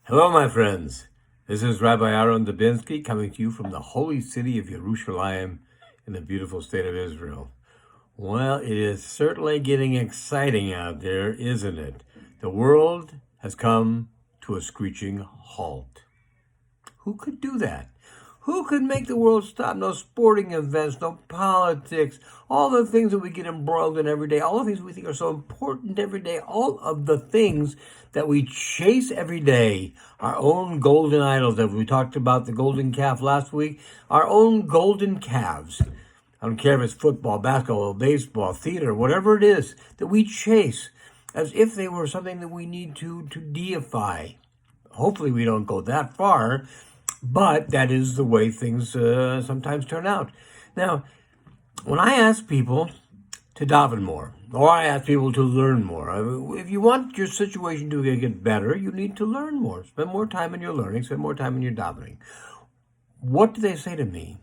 Hello, my friends. This is Rabbi Aharon Dobinsky coming to you from the holy city of Yerushalayim in the beautiful state of Israel. Well, it is certainly getting exciting out there, isn't it? The world has come to a screeching halt. Who could do that? Who could make the world stop? No sporting events, no politics, all the things that we get embroiled in every day, all the things we think are so important every day, all of the things that we chase every day, our own golden idols, as we talked about the golden calf last week, our own golden calves. I don't care if it's football, basketball, baseball, theater, whatever it is that we chase as if they were something that we need to deify. Hopefully we don't go that far, but that is the way things sometimes turn out. Now, when I ask people to daven more, or I ask people to learn more, if you want your situation to get better, you need to learn more. Spend more time in your learning, spend more time in your davening. What do they say to me?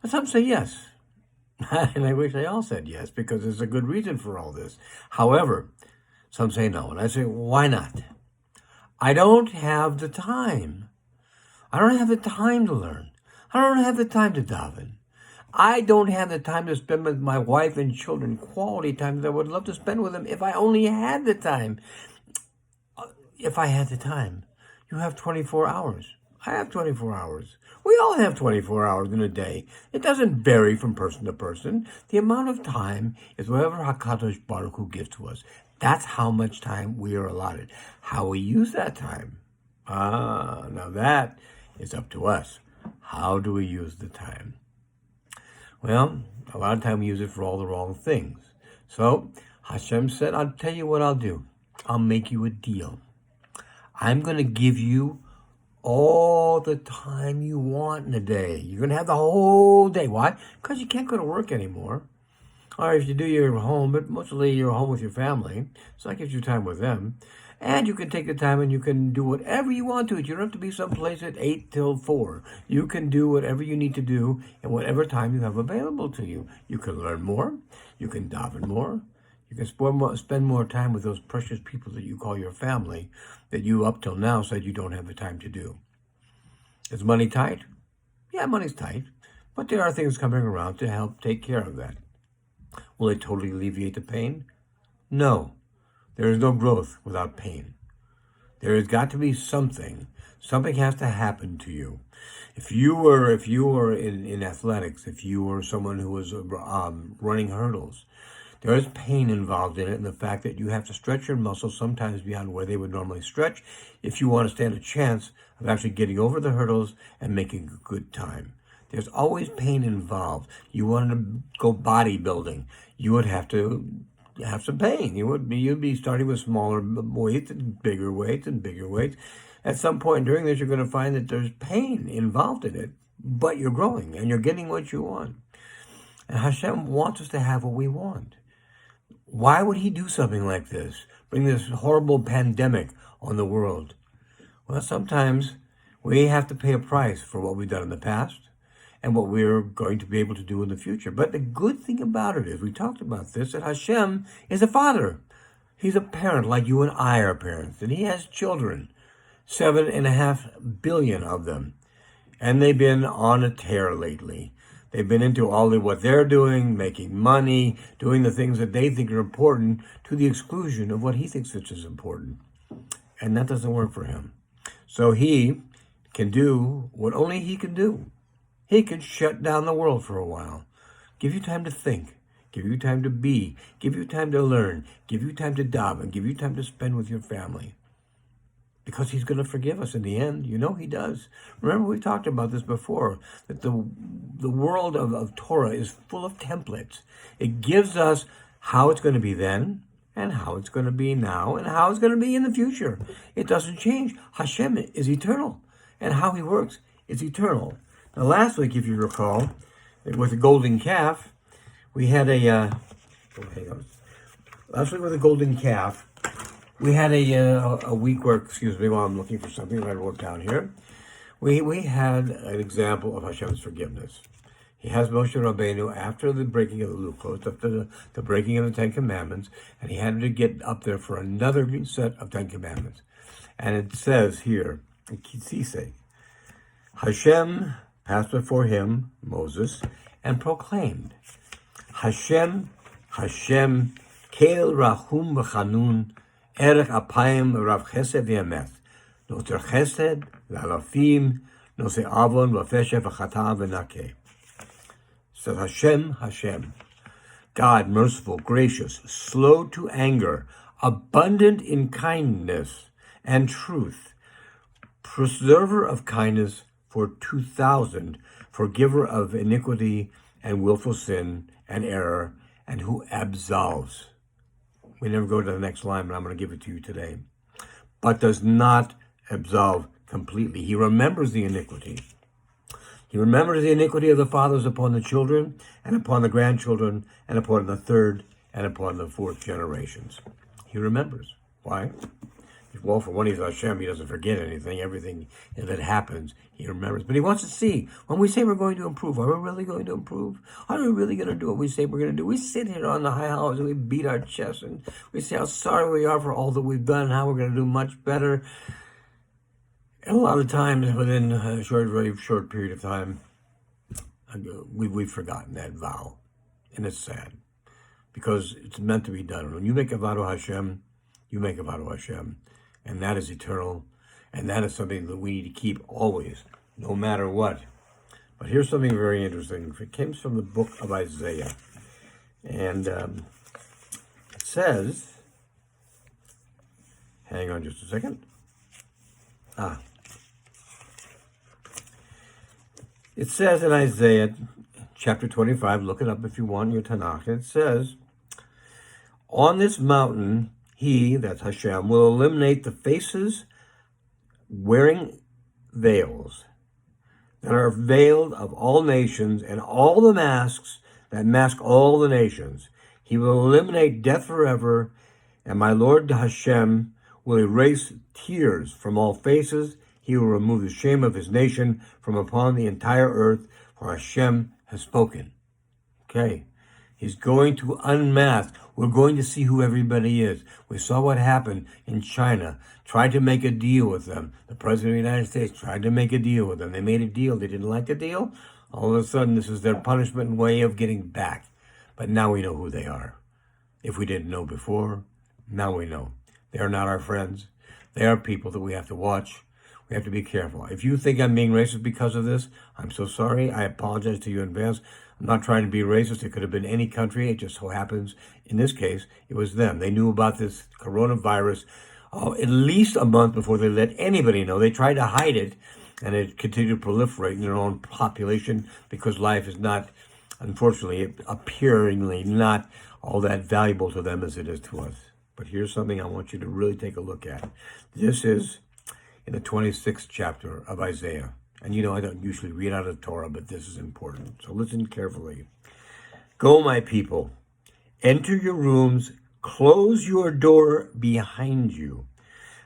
Well, some say yes. And I wish they all said yes, because there's a good reason for all this. However, some say no. And I say, why not? I don't have the time. I don't have the time to learn. I don't have the time to daven. I don't have the time to spend with my wife and children, quality time that I would love to spend with them if I only had the time. If I had the time. You have 24 hours. I have 24 hours. We all have 24 hours in a day. It doesn't vary from person to person. The amount of time is whatever HaKadosh Baruch Hu gives to us. That's how much time we are allotted. How we use that time. Now that is up to us. How do we use the time? Well, a lot of time we use it for all the wrong things. So Hashem said, I'll tell you what I'll do. I'll make you a deal. I'm going to give you all the time you want in a day. You're going to have the whole day. Why? Because you can't go to work anymore. Or if you do, you're home, but mostly you're home with your family. So that gives you time with them. And you can take the time and you can do whatever you want to. You don't have to be someplace at 8 till 4. You can do whatever you need to do in whatever time you have available to you. You can learn more. You can daven more. You can spend more time with those precious people that you call your family that you up till now said you don't have the time to do. Is money tight? Yeah, money's tight. But there are things coming around to help take care of that. Will it totally alleviate the pain? No. There is no growth without pain. There has got to be something. Something has to happen to you. If you were in athletics, if you were someone who was running hurdles, there is pain involved in it, and the fact that you have to stretch your muscles sometimes beyond where they would normally stretch if you want to stand a chance of actually getting over the hurdles and making a good time. There's always pain involved. You want to go bodybuilding, you would have to have some pain. You'd be starting with smaller weights and bigger weights and bigger weights. At some point during this, you're going to find that there's pain involved in it, but you're growing and you're getting what you want. And Hashem wants us to have what we want. Why would he do something like this? Bring this horrible pandemic on the world? Well, sometimes we have to pay a price for what we've done in the past and what we're going to be able to do in the future. But the good thing about it is, we talked about this, that Hashem is a father. He's a parent like you and I are parents. And he has children, 7.5 billion of them. And they've been on a tear lately. They've been into all of what they're doing, making money, doing the things that they think are important to the exclusion of what he thinks is important. And that doesn't work for him. So he can do what only he can do. He could shut down the world for a while. Give you time to think. Give you time to be. Give you time to learn. Give you time to daven. Give you time to spend with your family. Because he's going to forgive us in the end. You know he does. Remember, we talked about this before, that the world of Torah is full of templates. It gives us how it's going to be then, and how it's going to be now, and how it's going to be in the future. It doesn't change. Hashem is eternal, and how he works is eternal. Now, last week, if you recall, with the golden calf, we had last week with the golden calf, we had a week where, excuse me while I'm looking for something that I wrote down here. We had an example of Hashem's forgiveness. He has Moshe Rabbeinu after the breaking of the Luchot, after the breaking of the Ten Commandments, and he had to get up there for another set of Ten Commandments. And it says here, in Kitzise, Hashem passed before him, Moses, and proclaimed, Hashem, Hashem, Kel Rahum V'Chanun, Erech Apayim Rav Chesed V'Emet, Noter Chesed V'Alafim, Nose Avon V'Feshe V'Chata V'Nakeh. Says Hashem, Hashem, God, merciful, gracious, slow to anger, abundant in kindness and truth, preserver of kindness for 2,000, forgiver of iniquity and willful sin and error, and who absolves. We never go to the next line, but I'm going to give it to you today. But does not absolve completely. He remembers the iniquity. He remembers the iniquity of the fathers upon the children, and upon the grandchildren, and upon the third, and upon the fourth generations. He remembers. Why? Well, for one, he's Hashem. He doesn't forget anything. Everything that happens, he remembers. But he wants to see, when we say we're going to improve, are we really going to improve? Are we really going to do what we say we're going to do? We sit here on the high hollows and we beat our chests and we say how sorry we are for all that we've done and how we're going to do much better. And a lot of times, within a very short period of time, we've forgotten that vow. And it's sad, because it's meant to be done. When you make a vow to Hashem, you make a vow to Hashem. And that is eternal. And that is something that we need to keep always, no matter what. But here's something very interesting. It comes from the book of Isaiah. And it says, hang on just a second. It says in Isaiah chapter 25, look it up if you want in your Tanakh. It says, on this mountain, he, that's Hashem, will eliminate the faces wearing veils that are veiled of all nations and all the masks that mask all the nations. He will eliminate death forever, and my Lord Hashem will erase tears from all faces. He will remove the shame of his nation from upon the entire earth, for Hashem has spoken. Okay. He's going to unmask. We're going to see who everybody is. We saw what happened in China. Tried to make a deal with them. The President of the United States tried to make a deal with them. They made a deal. They didn't like the deal. All of a sudden, this is their punishment and way of getting back. But now we know who they are. If we didn't know before, now we know. They are not our friends. They are people that we have to watch. We have to be careful. If you think I'm being racist because of this, I'm so sorry. I apologize to you in advance. I'm not trying to be racist. It could have been any country. It just so happens, in this case, it was them. They knew about this coronavirus at least a month before they let anybody know. They tried to hide it, and it continued to proliferate in their own population because life is not, unfortunately, appearingly not all that valuable to them as it is to us. But here's something I want you to really take a look at. This is in the 26th chapter of Isaiah. And you know, I don't usually read out of the Torah, but this is important. So listen carefully. Go, my people, enter your rooms, close your door behind you.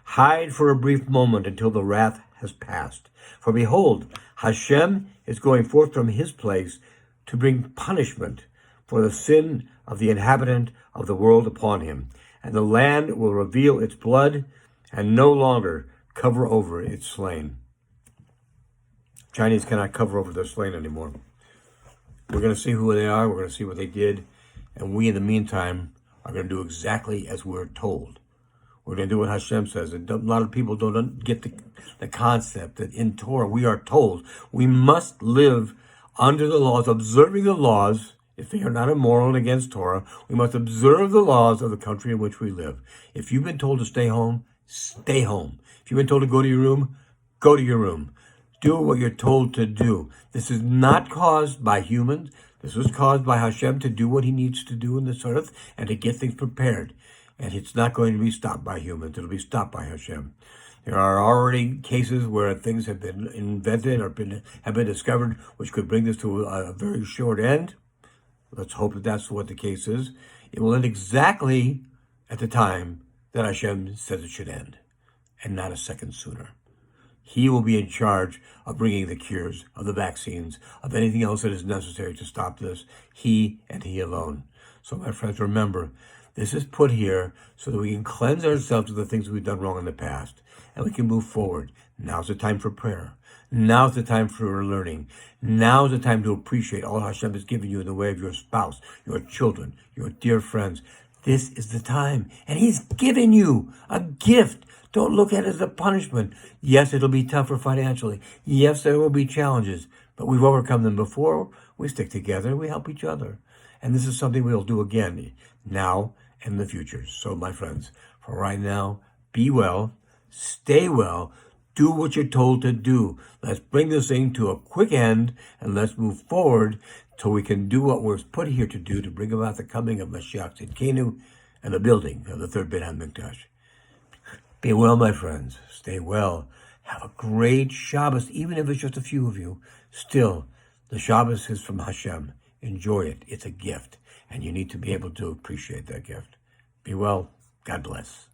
Hide for a brief moment until the wrath has passed. For behold, Hashem is going forth from his place to bring punishment for the sin of the inhabitant of the world upon him. And the land will reveal its blood and no longer cover over its slain. Chinese cannot cover over their slain anymore. We're going to see who they are. We're going to see what they did. And we, in the meantime, are going to do exactly as we're told. We're going to do what Hashem says. And a lot of people don't get the concept that in Torah we are told we must live under the laws, observing the laws. If they are not immoral and against Torah, we must observe the laws of the country in which we live. If you've been told to stay home, stay home. If you've been told to go to your room, go to your room. Do what you're told to do. This is not caused by humans. This was caused by Hashem to do what he needs to do in this earth and to get things prepared. And it's not going to be stopped by humans. It'll be stopped by Hashem. There are already cases where things have been invented or have been discovered which could bring this to a very short end. Let's hope that that's what the case is. It will end exactly at the time that Hashem says it should end, and not a second sooner. He will be in charge of bringing the cures, of the vaccines, of anything else that is necessary to stop this. He and He alone. So, my friends, remember, this is put here so that we can cleanse ourselves of the things we've done wrong in the past, and we can move forward. Now's the time for prayer. Now's the time for learning. Now's the time to appreciate all Hashem has given you in the way of your spouse, your children, your dear friends. This is the time, and He's given you a gift. Don't look at it as a punishment. Yes, it'll be tougher financially. Yes, there will be challenges, but we've overcome them before. We stick together, we help each other. And this is something we'll do again, now and in the future. So, my friends, for right now, be well, stay well, do what you're told to do. Let's bring this thing to a quick end, and let's move forward till we can do what we're put here to do to bring about the coming of Mashiach Tzidkenu and the building of the third Beit HaMikdash. Be well, my friends. Stay well. Have a great Shabbos, even if it's just a few of you. Still, the Shabbos is from Hashem. Enjoy it. It's a gift, and you need to be able to appreciate that gift. Be well. God bless.